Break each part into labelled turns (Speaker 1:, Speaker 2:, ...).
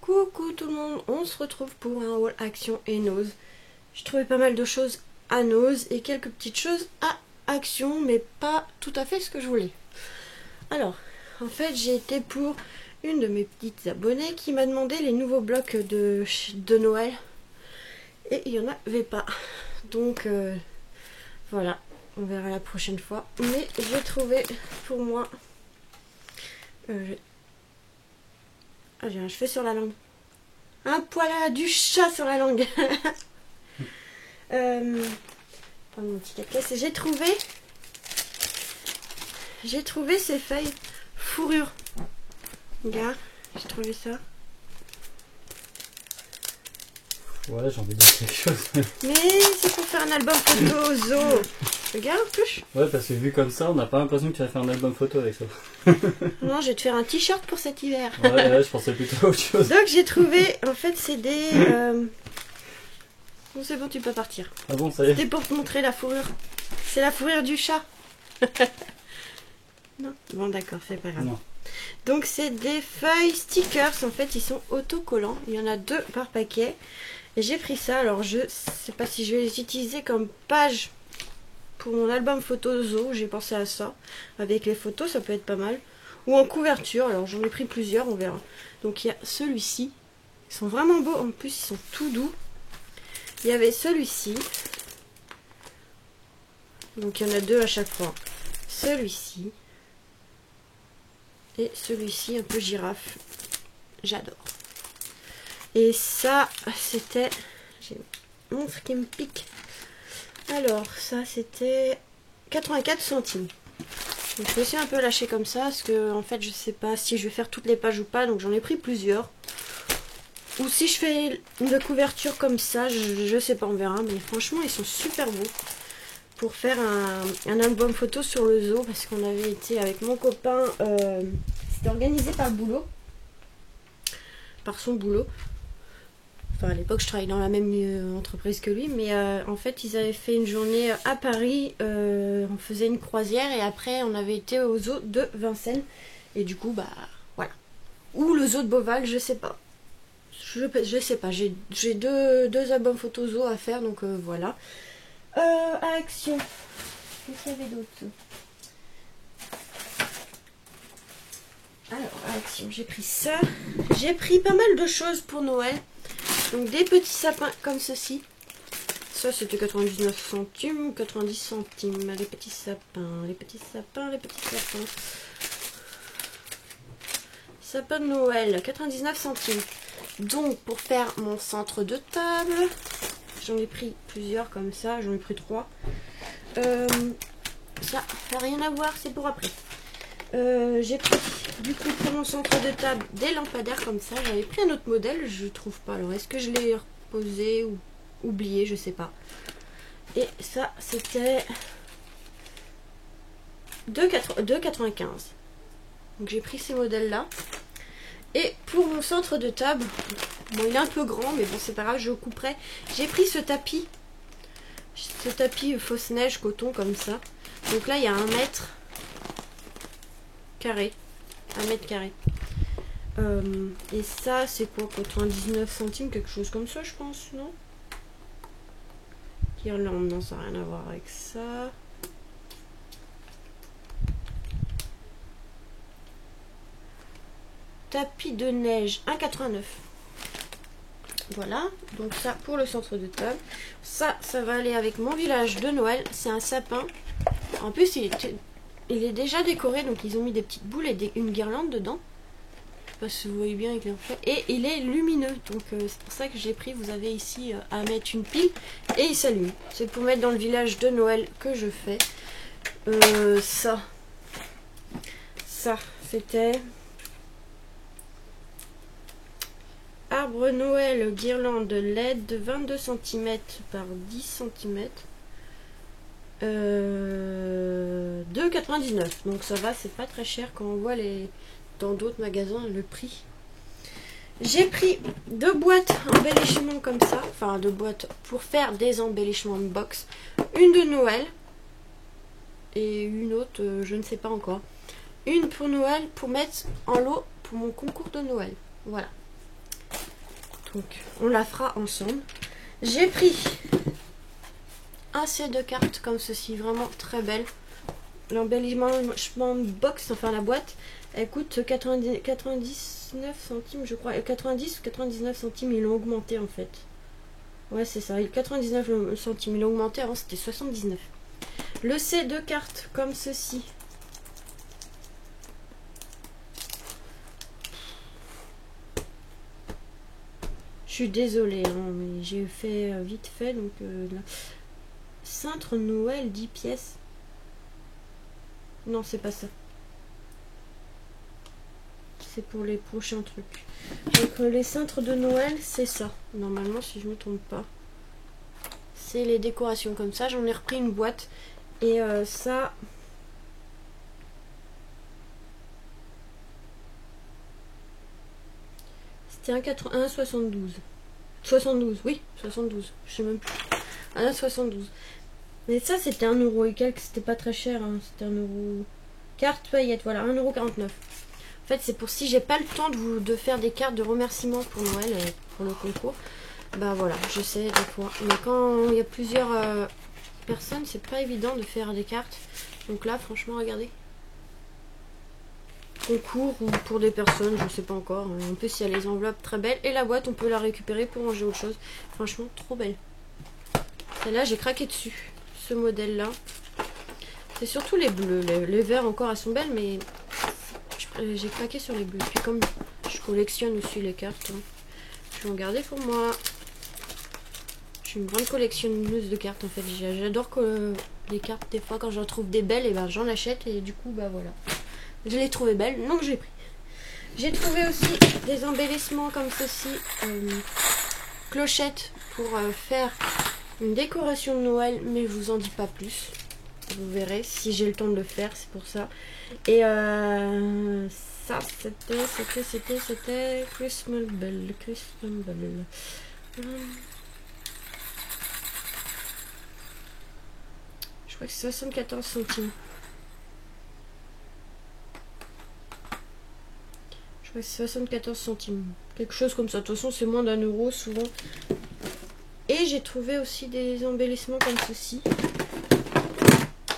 Speaker 1: Coucou tout le monde, on se retrouve pour un haul Action et Nose. J'ai trouvé pas mal de choses à Nose et quelques petites choses à Action, mais pas tout à fait ce que je voulais. Alors, en fait, j'ai été pour une de mes petites abonnées qui m'a demandé les nouveaux blocs de Noël. Et il n'y en avait pas. Donc, voilà, on verra la prochaine fois. Mais j'ai trouvé pour moi... j'ai un cheveu sur la langue. Un poil du chat sur la langue. Prendre mon petit casse. J'ai trouvé ces feuilles fourrure. Regarde, j'ai trouvé ça.
Speaker 2: Ouais, j'ai envie de dire quelque chose.
Speaker 1: Mais c'est pour faire un album photo zoo. Regarde, touche.
Speaker 2: Ouais, parce que vu comme ça, on n'a pas l'impression que tu vas faire un album photo avec ça.
Speaker 1: Non, je vais te faire un t-shirt pour cet hiver.
Speaker 2: Ouais, je pensais plutôt à autre chose.
Speaker 1: Donc j'ai trouvé, en fait, c'est des... Bon, c'est bon, tu peux partir.
Speaker 2: Ah bon, ça y est.
Speaker 1: C'était pour te montrer la fourrure. C'est la fourrure du chat. Non, bon d'accord, c'est pas grave.
Speaker 2: Non.
Speaker 1: Donc c'est des feuilles stickers, en fait ils sont autocollants, il y en a 2 par paquet. Et j'ai pris ça, alors je sais pas si je vais les utiliser comme page pour mon album photo zoo, j'ai pensé à ça. Avec les photos ça peut être pas mal. Ou en couverture, alors j'en ai pris plusieurs, on verra. Donc il y a celui-ci, ils sont vraiment beaux, en plus ils sont tout doux. Il y avait celui-ci, donc il y en a 2 à chaque fois. Celui-ci. Et celui-ci un peu girafe, j'adore. Et ça c'était, j'ai mon monstre qui me pique. Alors ça c'était 84 centimes. Donc je me suis un peu lâchée comme ça parce que en fait je sais pas si je vais faire toutes les pages ou pas, donc j'en ai pris plusieurs. Ou si je fais une couverture comme ça, je sais pas, on verra. Mais franchement ils sont super beaux pour faire un album photo sur le zoo, parce qu'on avait été avec mon copain, c'était organisé par le boulot, par son boulot. Enfin à l'époque je travaillais dans la même entreprise que lui, mais en fait ils avaient fait une journée à Paris, on faisait une croisière et après on avait été au zoo de Vincennes et du coup bah voilà. Ou le zoo de Beauval, je sais pas. Je sais pas, j'ai deux albums photos zoo à faire, donc voilà. À Action. Qu'est-ce qu'il y avait d'autre? Alors, à Action, j'ai pris ça. J'ai pris pas mal de choses pour Noël. Donc, des petits sapins comme ceci. Ça, c'était 99 centimes, 90 centimes. Les petits sapins, les petits sapins, les petits sapins. Sapin de Noël, 99 centimes. Donc, pour faire mon centre de table... J'en ai pris plusieurs comme ça, j'en ai pris 3. Ça n'a rien à voir, c'est pour après. J'ai pris du coup pour mon centre de table des lampadaires comme ça. J'avais pris un autre modèle, je trouve pas. Alors est-ce que je l'ai reposé ou oublié, je sais pas. Et ça c'était 2,95. Donc j'ai pris ces modèles là. Et pour mon centre de table, bon il est un peu grand mais bon c'est pas grave, je couperai. J'ai pris ce tapis fausse neige coton comme ça. Donc là il y a 1 mètre carré. 1 mètre carré. Et ça c'est quoi, 99 centimes, quelque chose comme ça je pense, non? Guirlande, non ça n'a rien à voir avec ça. Tapis de neige 1,89. Voilà, donc ça pour le centre de table. Ça va aller avec mon village de Noël. C'est un sapin. En plus, il est déjà décoré, donc ils ont mis des petites boules et une guirlande dedans. Je sais pas si vous voyez bien avec l'enfant. Et il est lumineux, donc c'est pour ça que j'ai pris. Vous avez ici à mettre une pile et il s'allume. C'est pour mettre dans le village de Noël que je fais. Ça c'était... Arbre Noël, guirlande LED de 22 cm par 10 cm. 2,99. Donc ça va, c'est pas très cher quand on voit dans d'autres magasins le prix. J'ai pris 2 boîtes embellishements comme ça. Enfin 2 boîtes pour faire des embellissements de box. Une de Noël. Et une autre, je ne sais pas encore. Une pour Noël, pour mettre en lot pour mon concours de Noël. Voilà. Donc on la fera ensemble. J'ai pris un set de cartes comme ceci, vraiment très belle. L'embellissement box, enfin la boîte, elle coûte 99 centimes je crois. 90 ou 99 centimes, ils l'ont augmenté en fait. Ouais c'est ça, 99 centimes, ils l'ont augmenté, avant c'était 79. Le set de cartes comme ceci. Je suis désolée, hein, mais j'ai fait vite fait, donc cintre Noël 10 pièces. Non, c'est pas ça. C'est pour les prochains trucs. Donc les cintres de Noël, c'est ça. Normalement, si je me trompe pas. C'est les décorations comme ça. J'en ai repris une boîte. Et ça... C'était un 1,72. 72, oui, 72. Je sais même plus. 1,72. Mais ça, c'était 1 euro et quelques. C'était pas très cher. Hein. C'était 1 euro... Carte paillette, voilà, 1,49 €. En fait, c'est pour si j'ai pas le temps de faire des cartes de remerciement pour Noël, pour le concours. Bah voilà, je sais des fois. Mais quand il y a plusieurs personnes, c'est pas évident de faire des cartes. Donc là, franchement, regardez. Concours ou pour des personnes, je sais pas encore. En plus, il y a les enveloppes très belles. Et la boîte, on peut la récupérer pour ranger autre chose. Franchement, trop belle. Celle-là, j'ai craqué dessus. Ce modèle-là. C'est surtout les bleus. Les verts encore, elles sont belles, mais j'ai craqué sur les bleus. Puis comme je collectionne aussi les cartes, hein, je vais en garder pour moi. Je suis une grande collectionneuse de cartes en fait. J'adore les cartes. Des fois, quand j'en trouve des belles, et ben j'en achète. Et du coup, bah voilà. Je les trouvais belles, donc j'ai pris. J'ai trouvé aussi des embellissements comme ceci. Clochettes pour faire une décoration de Noël, mais je vous en dis pas plus. Vous verrez si j'ai le temps de le faire, c'est pour ça. Et ça c'était Christmas Bell. Je crois que c'est 74 centimes. Je crois que c'est 74 centimes. Quelque chose comme ça. De toute façon, c'est moins d'1 euro souvent. Et j'ai trouvé aussi des embellissements comme ceci.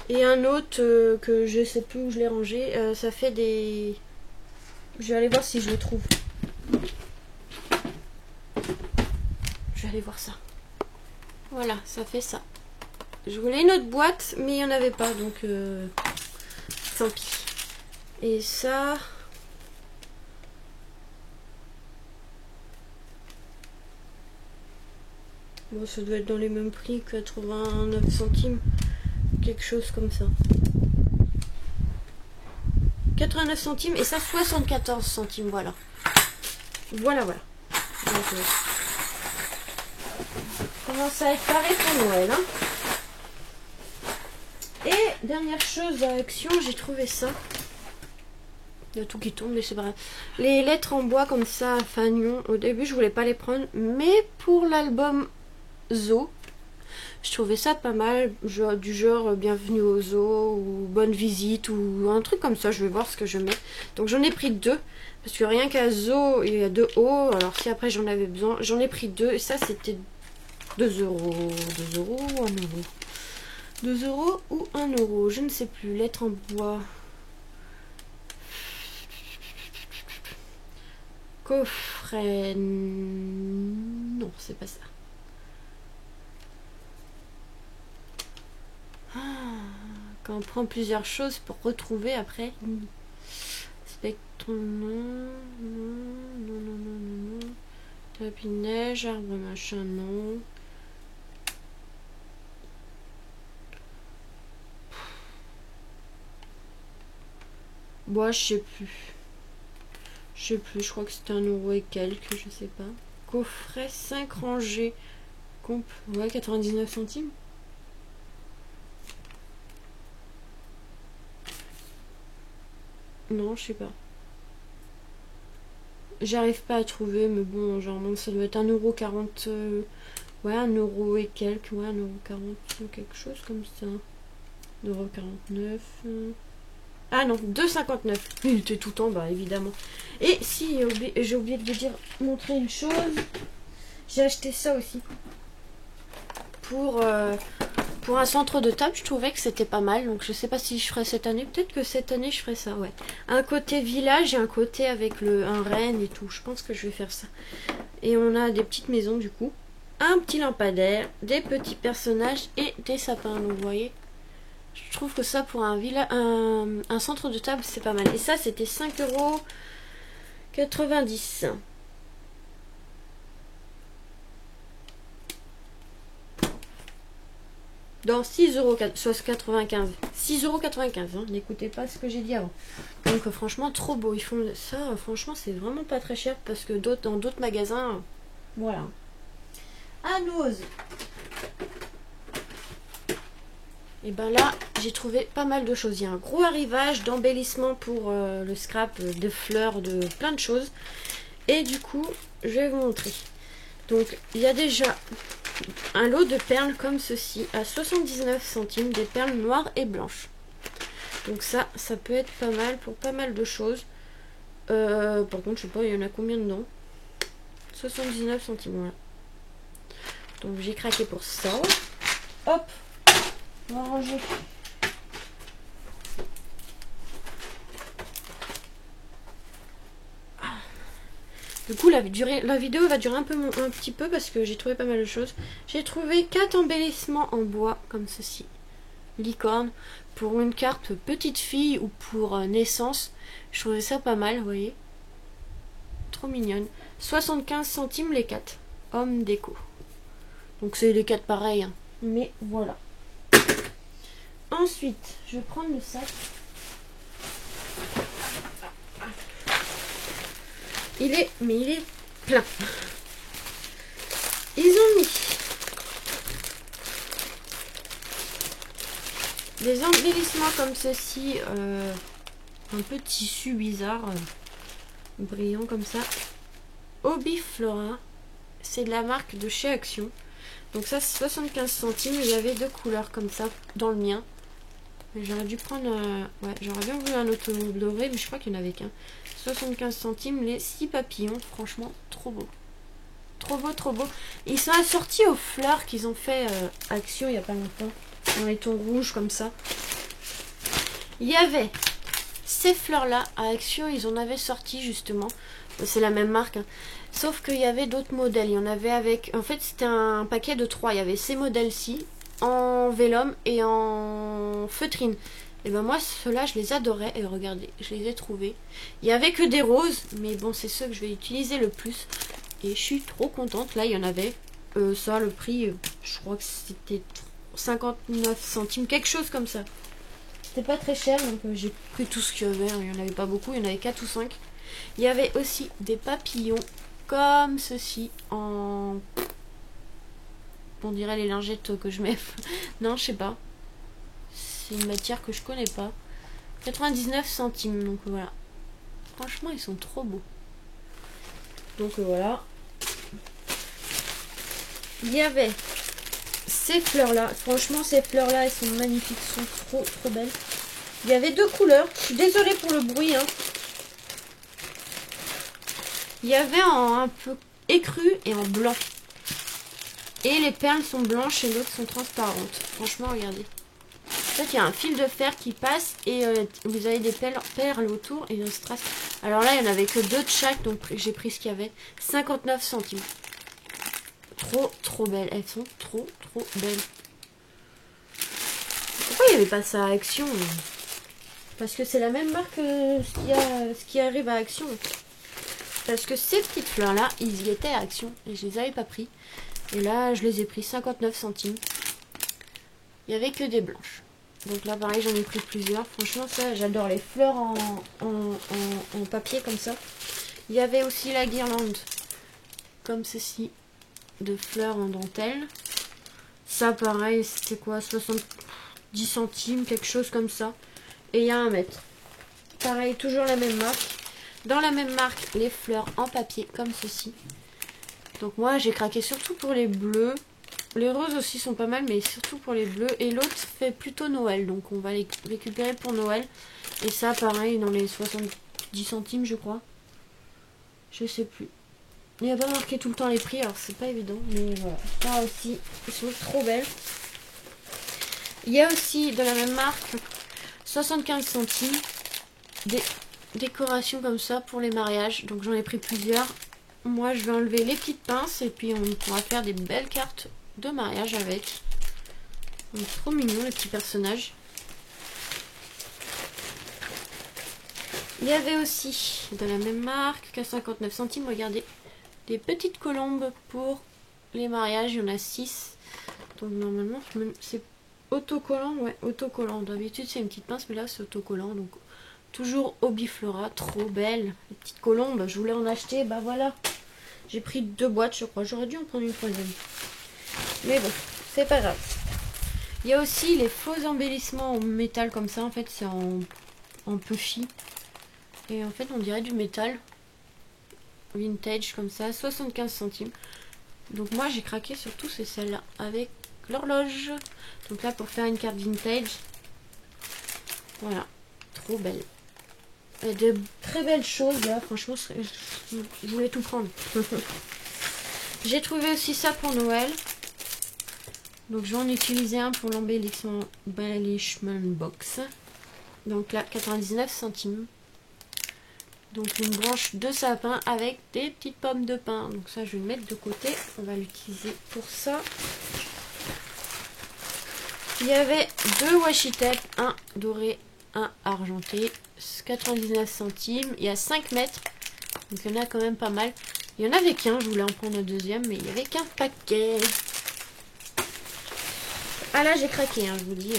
Speaker 1: Et un autre que je sais plus où je l'ai rangé. Ça fait des... Je vais aller voir si je le trouve. Je vais aller voir ça. Voilà, ça fait ça. Je voulais une autre boîte, mais il n'y en avait pas. Donc, tant pis. Et ça... Bon, ça doit être dans les mêmes prix, 89 centimes. Quelque chose comme ça. 89 centimes et ça 74 centimes, voilà. Voilà. Donc, commence à être paré pour Noël. Hein. Et dernière chose à action, j'ai trouvé ça. Il y a tout qui tombe, mais c'est pas grave. Les lettres en bois comme ça, à fanion. Au début, je voulais pas les prendre, mais pour l'album Zoo, je trouvais ça pas mal, du genre bienvenue au zoo ou bonne visite ou un truc comme ça. Je vais voir ce que je mets. Donc j'en ai pris 2 parce que rien qu'à zoo il y a 2 hauts. Alors si après j'en avais besoin, j'en ai pris 2 et ça c'était 2 €. 2 € ou 1 €. 2 € ou 1 €, je ne sais plus. Lettres en bois. Coffret. Non, c'est pas ça. Quand on prend plusieurs choses pour retrouver après. Spectrum, non. Tapis de neige, arbre machin, non. Bon, je sais plus. Je crois que c'était 1 € et quelques, je sais pas. Coffret 5 rangées. Ouais, 99 centimes. Non, je sais pas. J'arrive pas à trouver, mais bon, genre, non, ça doit être 1,40 €. Ouais, 1 € et quelques. Ouais, 1,40 €, quelque chose comme ça. 1,49 €. Ah non, 2,59 €. Il était tout en bas, évidemment. Et si, j'ai oublié de vous dire, montrer une chose. J'ai acheté ça aussi. Pour un centre de table, je trouvais que c'était pas mal. Donc je sais pas si je ferai cette année. Peut-être que cette année je ferai ça, ouais. Un côté village et un côté avec un renne et tout. Je pense que je vais faire ça. Et on a des petites maisons du coup. Un petit lampadaire, des petits personnages et des sapins. Donc vous voyez, je trouve que ça pour un centre de table c'est pas mal. Et ça c'était 5,90 €. Dans 6,95 €. 6,95 €, hein. N'écoutez pas ce que j'ai dit avant. Donc franchement trop beau. Ils font ça, franchement c'est vraiment pas très cher parce que dans d'autres magasins, voilà. À Nose. Et ben là j'ai trouvé pas mal de choses. Il y a un gros arrivage d'embellissement pour le scrap, de fleurs, de plein de choses. Et du coup je vais vous montrer. Donc il y a déjà un lot de perles comme ceci à 79 centimes, des perles noires et blanches. Donc ça peut être pas mal pour pas mal de choses. Par contre je sais pas il y en a combien dedans. 79 centimes, voilà. Donc j'ai craqué pour ça. Hop, on va ranger. Du coup la vidéo va durer un petit peu parce que j'ai trouvé pas mal de choses. J'ai trouvé 4 embellissements en bois comme ceci. Licorne pour une carte petite fille ou pour naissance. Je trouvais ça pas mal, vous voyez. Trop mignonne. 75 centimes les 4. Homme déco. Donc c'est les 4 pareils, hein. Mais voilà. Ensuite, je vais prendre le sac. Il est plein. Ils ont mis des embellissements comme ceci, un peu tissu bizarre, brillant comme ça. Hobbyflora, c'est de la marque de chez Action. Donc ça c'est 75 centimes. Il y avait 2 couleurs comme ça dans le mien. J'aurais dû prendre, ouais, j'aurais bien voulu un autre doré, mais je crois qu'il n'y en avait qu'un. 75 centimes les 6 papillons, franchement trop beau. Trop beau, trop beau. Ils sont assortis aux fleurs qu'ils ont fait Action il n'y a pas longtemps. Dans les tons rouges comme ça. Il y avait ces fleurs là à Action, ils en avaient sorti justement. C'est la même marque, hein. Sauf qu'il y avait d'autres modèles. Il y en avait avec, en fait c'était un paquet de 3. Il y avait ces modèles-ci en vélum et en feutrine. Et ben moi ceux-là je les adorais. Et regardez, je les ai trouvés. Il y avait que des roses, mais bon c'est ceux que je vais utiliser le plus. Et je suis trop contente. Là il y en avait. Ça le prix, je crois que c'était 59 centimes, quelque chose comme ça. C'était pas très cher, donc j'ai pris tout ce qu'il y avait. Il n'y en avait pas beaucoup, il y en avait 4 ou 5. Il y avait aussi des papillons comme ceci en... On dirait les lingettes que je mets. Non, je sais pas. C'est une matière que je connais pas. 99 centimes, donc voilà. Franchement, ils sont trop beaux. Donc voilà. Il y avait ces fleurs là. Franchement, ces fleurs là, elles sont magnifiques. Elles sont trop belles. Il y avait 2 couleurs. Je suis désolée pour le bruit, hein. Il y avait en un peu écru et en blanc. Et les perles sont blanches et l'autre sont transparentes. Franchement, regardez. En fait, il y a un fil de fer qui passe et vous avez des perles autour et un strass. Alors là, il n'y en avait que 2 de chaque, donc j'ai pris ce qu'il y avait. 59 centimes. Trop belles. Elles sont trop belles. Pourquoi il n'y avait pas ça à Action? Parce que c'est la même marque que ce qui arrive à Action. Parce que ces petites fleurs là, ils y étaient à Action et je les avais pas pris. Et là, je les ai pris 59 centimes. Il n'y avait que des blanches. Donc là, pareil, j'en ai pris plusieurs. Franchement, ça, j'adore les fleurs en papier comme ça. Il y avait aussi la guirlande, comme ceci, de fleurs en dentelle. Ça, pareil, c'était quoi, 70 centimes, quelque chose comme ça. Et il y a 1 mètre. Pareil, toujours la même marque. Dans la même marque, les fleurs en papier, comme ceci. Donc moi, j'ai craqué surtout pour les bleus. Les roses aussi sont pas mal, mais surtout pour les bleus. Et l'autre fait plutôt Noël, donc on va les récupérer pour Noël. Et ça, pareil, dans les 70 centimes, je crois. Je sais plus. Il n'y a pas marqué tout le temps les prix, alors c'est pas évident. Mais voilà, ça aussi, ils sont trop belles. Il y a aussi de la même marque, 75 centimes, des décorations comme ça pour les mariages. Donc j'en ai pris plusieurs. Moi je vais enlever les petites pinces et puis on pourra faire des belles cartes de mariage avec. Donc, trop mignon les petits personnages. Il y avait aussi de la même marque qu'à 59 centimes, regardez, des petites colombes pour les mariages. Il y en a 6. Donc normalement c'est autocollant, ouais, autocollant. D'habitude c'est une petite pince, mais là c'est autocollant. Donc toujours Hobbyflora, trop belle. Les petites colombes, je voulais en acheter, bah voilà. J'ai pris 2 boîtes, je crois. J'aurais dû en prendre une troisième. Mais bon, c'est pas grave. Il y a aussi les faux embellissements en métal comme ça. En fait, c'est en puffy. Et en fait, on dirait du métal. Vintage comme ça, 75 centimes. Donc moi, j'ai craqué surtout c'est celle-là avec l'horloge. Donc là, pour faire une carte vintage. Voilà, trop belle. Et de très belles choses là, franchement, je voulais tout prendre. J'ai trouvé aussi ça pour Noël. Donc je vais en utiliser un pour l'embellissement box. Donc là, 99 centimes. Donc une branche de sapin avec des petites pommes de pin. Donc ça, je vais le mettre de côté. On va l'utiliser pour ça. Il y avait 2 washi tape, un doré, un argenté, 99 centimes. Il y a 5 mètres, donc il y en a quand même pas mal. Il y en avait qu'un, je voulais en prendre un deuxième, mais il n'y avait qu'un paquet. Ah là, j'ai craqué, hein, je vous dis.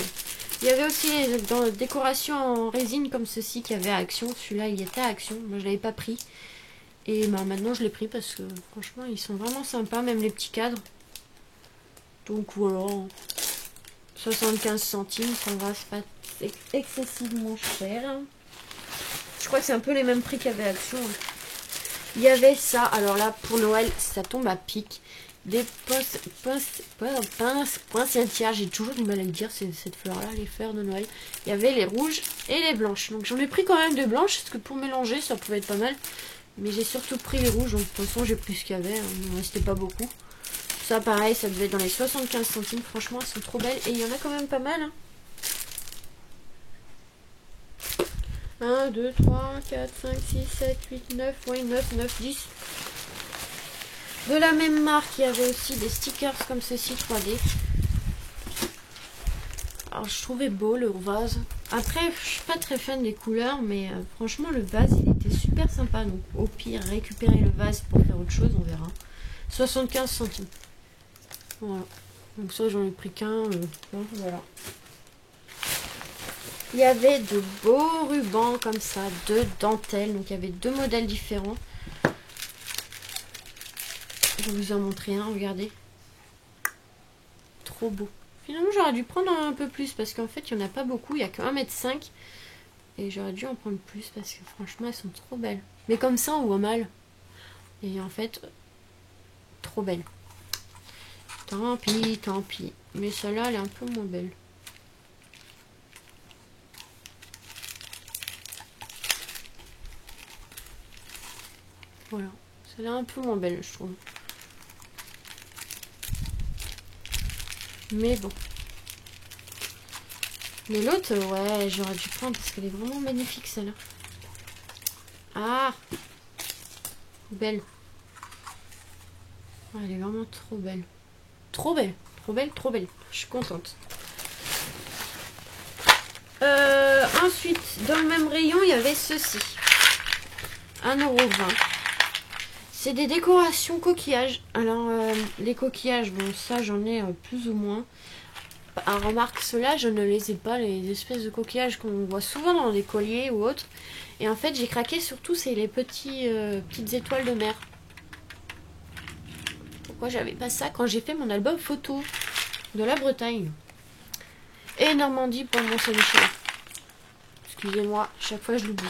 Speaker 1: Il y avait aussi dans la décoration en résine comme ceci qui avait à Action. Celui-là, il était à Action. Moi, je l'avais pas pris. Et bah, maintenant, je l'ai pris parce que franchement, ils sont vraiment sympas, même les petits cadres. Donc voilà. 75 centimes, ça va, c'est pas excessivement cher. Je crois que c'est un peu les mêmes prix qu'il y avait à Action. Il y avait ça, alors là pour Noël, ça tombe à pic. Des poinsettières, j'ai toujours du mal à le dire, c'est cette fleur là, les fleurs de Noël. Il y avait les rouges et les blanches. Donc j'en ai pris quand même des blanches, parce que pour mélanger ça pouvait être pas mal. Mais j'ai surtout pris les rouges, donc de toute façon j'ai plus ce qu'il y avait, il ne restait pas beaucoup. Ça pareil, ça devait être dans les 75 centimes. Franchement, elles sont trop belles. Et il y en a quand même pas mal. Hein. 1, 2, 3, 4, 5, 6, 7, 8, 9. Oui, 9, 10. De la même marque, il y avait aussi des stickers comme ceci 3D. Alors, je trouvais beau le vase. Après, je suis pas très fan des couleurs. Mais franchement, le vase, il était super sympa. Donc, au pire, récupérer le vase pour faire autre chose, on verra. 75 centimes. Voilà. Donc ça j'en ai pris qu'un. Voilà. Il y avait de beaux rubans comme ça, de dentelle. Donc il y avait 2 modèles différents. Je vais vous en montrer un, regardez. Trop beau. Finalement j'aurais dû prendre un peu plus parce qu'en fait il n'y en a pas beaucoup. Il n'y a que 1,5 m. Et j'aurais dû en prendre plus parce que franchement elles sont trop belles. Mais comme ça ou au mal. Et en fait, trop belles. Tant pis, tant pis. Mais celle-là, elle est un peu moins belle. Voilà. Celle-là, un peu moins belle, je trouve. Mais bon. Mais l'autre, ouais, j'aurais dû prendre parce qu'elle est vraiment magnifique, celle-là. Ah! Belle. Oh, elle est vraiment trop belle. Trop belle. Trop belle, trop belle. Je suis contente. Ensuite, dans le même rayon, il y avait ceci. 1,20 €. C'est des décorations coquillages. Alors, les coquillages, bon, ça, j'en ai plus ou moins. Remarque, ceux-là, je ne les ai pas, les espèces de coquillages qu'on voit souvent dans des colliers ou autres. Et en fait, j'ai craqué surtout, c'est les petites étoiles de mer. Pourquoi j'avais pas ça quand j'ai fait mon album photo de la Bretagne et Normandie pour le Mont-Saint-Michel. Excusez-moi, chaque fois je l'oublie.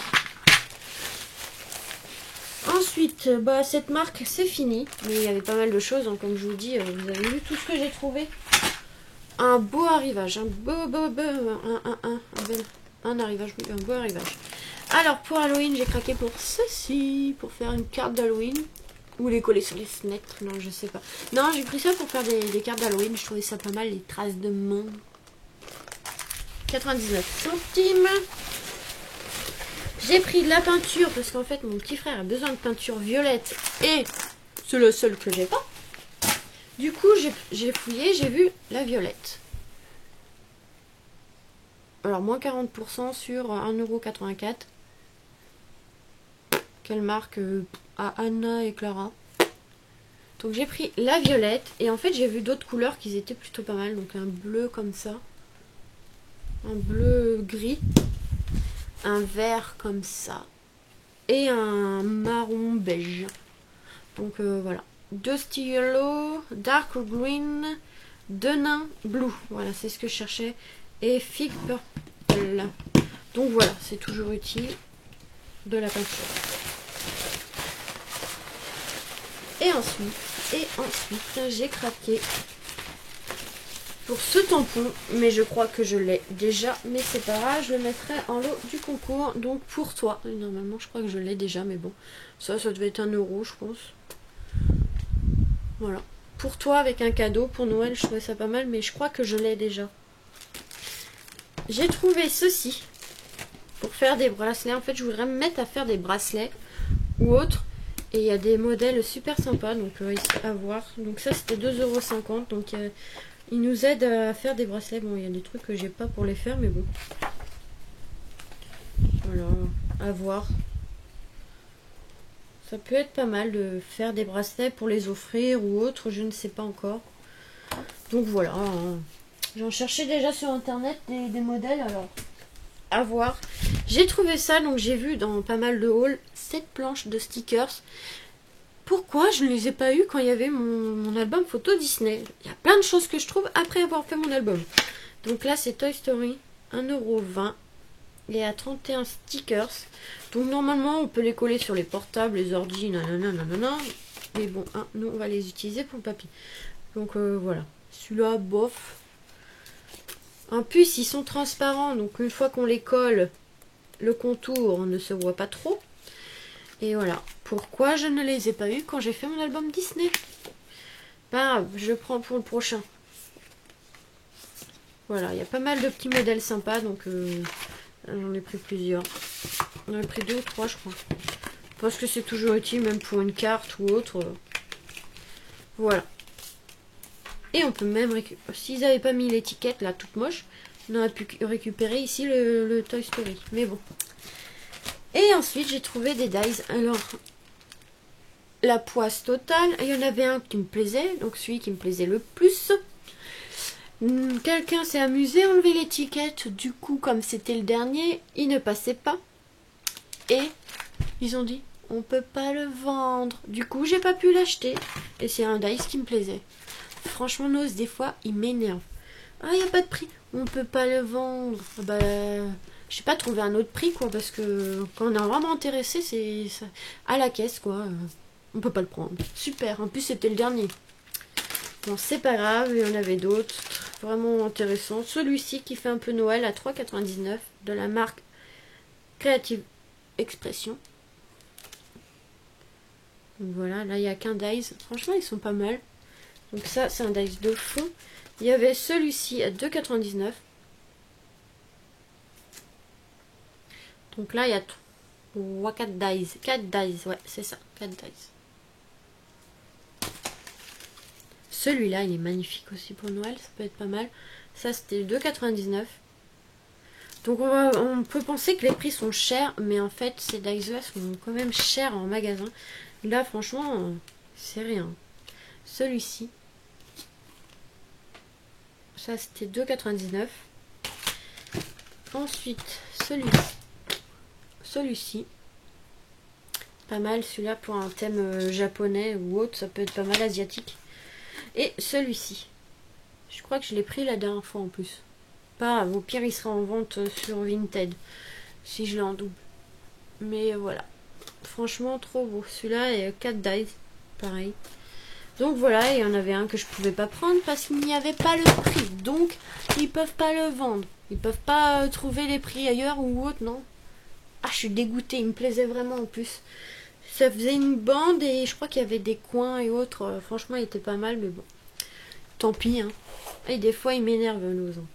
Speaker 1: Ensuite, bah, cette marque c'est fini, mais il y avait pas mal de choses, hein, comme je vous dis, vous avez vu tout ce que j'ai trouvé. Un beau arrivage, un arrivage, oui, un beau arrivage. Alors pour Halloween, j'ai craqué pour ceci, pour faire une carte d'Halloween. Ou les coller sur les fenêtres, non, je sais pas. Non, j'ai pris ça pour faire des cartes d'Halloween. Je trouvais ça pas mal, les traces de monde. 99 centimes. J'ai pris de la peinture parce qu'en fait, mon petit frère a besoin de peinture violette et c'est le seul que j'ai pas. Du coup, j'ai fouillé, j'ai vu la violette. Alors, moins 40% sur 1,84 €. Quelle marque à Anna et Clara. Donc, j'ai pris la violette. Et en fait, j'ai vu d'autres couleurs qui étaient plutôt pas mal. Donc, un bleu comme ça. Un bleu gris. Un vert comme ça. Et un marron beige. Donc, voilà. Deux stylos, dark green, deux nains blue. Voilà, c'est ce que je cherchais. Et fig purple. Donc voilà, c'est toujours utile de la peinture. Et ensuite, j'ai craqué pour ce tampon. Mais je crois que je l'ai déjà. Mais c'est pas grave, je le mettrai en lot du concours. Donc pour toi, normalement je crois que je l'ai déjà. Mais bon, ça devait être 1 €, je pense. Voilà. Pour toi, avec un cadeau, pour Noël, je trouvais ça pas mal, mais je crois que je l'ai déjà. J'ai trouvé ceci pour faire des bracelets. En fait, je voudrais me mettre à faire des bracelets ou autres. Et il y a des modèles super sympas, donc à voir. Donc ça, c'était 2,50 €. Donc ils nous aident à faire des bracelets. Bon, il y a des trucs que j'ai pas pour les faire, mais bon. Voilà, à voir. Ça peut être pas mal de faire des bracelets pour les offrir ou autre, je ne sais pas encore. Donc voilà, j'en cherchais déjà sur internet des modèles, alors à voir. J'ai trouvé ça, donc j'ai vu dans pas mal de hauls, cette planche de stickers. Pourquoi je ne les ai pas eu quand il y avait mon album photo Disney? Il y a plein de choses que je trouve après avoir fait mon album. Donc là c'est Toy Story, 1,20 €. Et à 31 stickers. Donc normalement on peut les coller sur les portables, les ordi, nanana. Mais bon, hein, nous on va les utiliser pour le papier. Donc voilà. Celui-là, bof. En plus ils sont transparents. Donc une fois qu'on les colle, le contour ne se voit pas trop. Et voilà. Pourquoi je ne les ai pas eu quand j'ai fait mon album Disney? Bah, je prends pour le prochain. Voilà, il y a pas mal de petits modèles sympas. Donc j'en ai pris plusieurs. J'en ai pris 2 ou 3, je crois. Parce que c'est toujours utile, même pour une carte ou autre. Voilà. Et on peut même récupérer. S'ils n'avaient pas mis l'étiquette là, toute moche, on aurait pu récupérer ici le Toy Story. Mais bon. Et ensuite, j'ai trouvé des dies. Alors, la poisse totale. Il y en avait un qui me plaisait. Donc, celui qui me plaisait le plus. Quelqu'un s'est amusé à enlever l'étiquette. Du coup, comme c'était le dernier, il ne passait pas. Et ils ont dit, on peut pas le vendre. Du coup, j'ai pas pu l'acheter. Et c'est un dice qui me plaisait. Franchement, Nose, des fois, il m'énerve. Ah, il n'y a pas de prix. On peut pas le vendre. Bah, je sais pas, trouver un autre prix, quoi. Parce que quand on est vraiment intéressé, c'est à la caisse, quoi. On peut pas le prendre. Super. En plus, c'était le dernier. Bon, c'est pas grave. Il y en avait d'autres. Vraiment intéressant. Celui-ci qui fait un peu Noël à 3,99 € de la marque Creative Expression. Donc voilà, là il n'y a qu'un dice. Franchement, ils sont pas mal. Donc ça, c'est un dice de fond. Il y avait celui-ci à 2,99 €. Donc là, il y a 4 dice. 4 dice, ouais, c'est ça. 4 dice. Celui-là, il est magnifique aussi pour Noël. Ça peut être pas mal. Ça, c'était 2,99 €. Donc on peut penser que les prix sont chers, mais en fait ces dice-là sont quand même chers en magasin. Là franchement c'est rien. Celui-ci, ça c'était 2,99 €. Ensuite celui-ci, pas mal celui-là pour un thème japonais ou autre, ça peut être pas mal asiatique. Et celui-ci, je crois que je l'ai pris la dernière fois en plus. Pas, au pire il sera en vente sur Vinted si je l'ai en double. Mais voilà, franchement trop beau. Celui-là est 4 dice, pareil. Donc voilà, il y en avait un que je pouvais pas prendre parce qu'il n'y avait pas le prix. Donc ils peuvent pas le vendre. Ils peuvent pas trouver les prix ailleurs ou autre, non. Ah, je suis dégoûtée, il me plaisait vraiment en plus. Ça faisait une bande et je crois qu'il y avait des coins et autres. Franchement, il était pas mal, mais bon. Tant pis, hein. Et des fois, ils m'énervent, nos ans.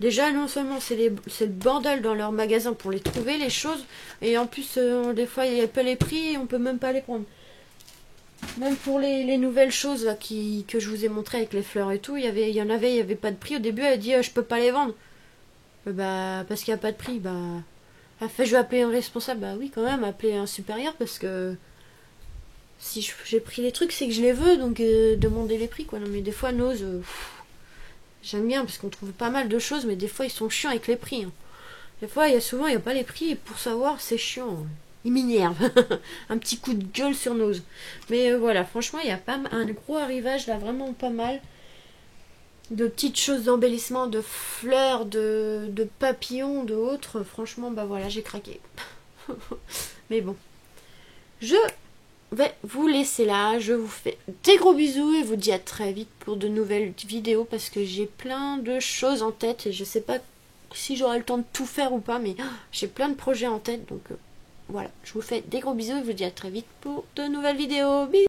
Speaker 1: Déjà, non seulement c'est le bordel dans leur magasin pour les trouver, les choses, et en plus, des fois, il n'y a pas les prix et on peut même pas les prendre. Même pour les nouvelles choses là, que je vous ai montré avec les fleurs et tout, il y avait pas de prix. Au début, elle a dit je peux pas les vendre. Bah, parce qu'il n'y a pas de prix. Bah, elle fait je vais appeler un responsable. Bah oui, quand même, appeler un supérieur parce que si j'ai pris les trucs, c'est que je les veux, donc demander les prix quoi. Non, mais des fois, Nose, j'aime bien parce qu'on trouve pas mal de choses, mais des fois, ils sont chiants avec les prix. Hein. Des fois, souvent, il n'y a pas les prix et pour savoir, c'est chiant. Il m'énerve. Un petit coup de gueule sur Nose. Mais voilà, franchement, il y a pas un gros arrivage là, vraiment pas mal. De petites choses d'embellissement, de fleurs, de papillons, de autres. Franchement, bah voilà, j'ai craqué. Mais bon. Je vais vous laisser là. Je vous fais des gros bisous et vous dis à très vite pour de nouvelles vidéos parce que j'ai plein de choses en tête et je sais pas si j'aurai le temps de tout faire ou pas, mais j'ai plein de projets en tête donc. Voilà, je vous fais des gros bisous et je vous dis à très vite pour de nouvelles vidéos. Bisous!